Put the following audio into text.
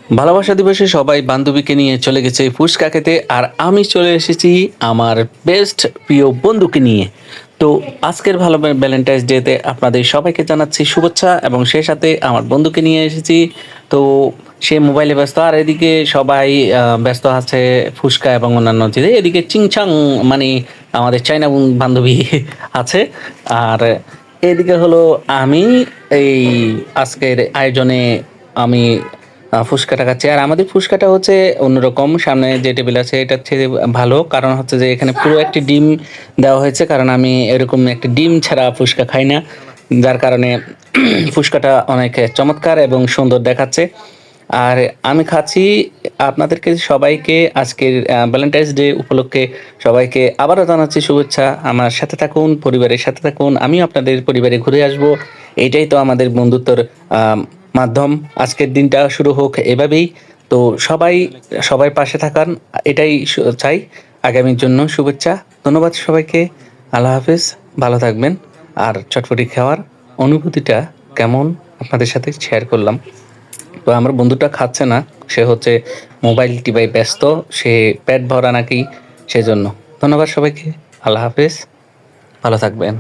ভালোবাসা দিবসে সবাই বান্ধবীকে নিয়ে চলে গেছে ফুচকা খেতে আর আমি চলে এসেছি আমার বেস্ট প্রিয় বন্ধুকে নিয়ে। তো আজকের ভালো ভ্যালেন্টাইন্স ডেতে আপনাদের সবাইকে জানাচ্ছি শুভেচ্ছা এবং সেই সাথে আমার বন্ধুকে নিয়ে এসেছি। তো সে মোবাইলে ব্যস্ত আর এদিকে সবাই ব্যস্ত আছে ফুচকা এবং অন্যান্য জিনিস, এদিকে চিংচাং মানে আমাদের চাইনা বান্ধবী আছে। আর এদিকে হলো আমি এই আজকের আয়োজনে আমি ফুচকাটা খাচ্ছি। আর আমাদের ফুচকাটা হচ্ছে অন্যরকম, সামনে যে টেবিল আছে এটা হচ্ছে ভালো, কারণ হচ্ছে যে এখানে পুরো একটি ডিম দেওয়া হয়েছে, কারণ আমি এরকম একটি ডিম ছাড়া ফুচকা খাই না, যার কারণে ফুচকাটা অনেক চমৎকার এবং সুন্দর দেখাচ্ছে। আর আমি খাচ্ছি। আপনাদেরকে সবাইকে আজকের ভ্যালেন্টাইন্স ডে উপলক্ষে সবাইকে আবারও জানাচ্ছি শুভেচ্ছা। আমার সাথে থাকুন, পরিবারের সাথে থাকুন, আমিও আপনাদের পরিবারে ঘুরে আসব। এইটাই তো আমাদের বন্ধুত্বর মাধ্যম। আজকের দিনটা শুরু হোক এভাবেই। তো সবাই সবাই পাশে থাকান, এটাই চাই। আগামীর জন্য শুভেচ্ছা। ধন্যবাদ সবাইকে। আল্লাহ হাফেজ। ভালো থাকবেন। আর চটপটি খাওয়ার অনুভূতিটা কেমন আপনাদের সাথে শেয়ার করলাম। তো আমার বন্ধুটা খাচ্ছে না, সে হচ্ছে মোবাইল টিপায় ব্যস্ত, সে পেট ভরা নাকি, সেজন্য। ধন্যবাদ সবাইকে। আল্লাহ হাফেজ। ভালো থাকবেন।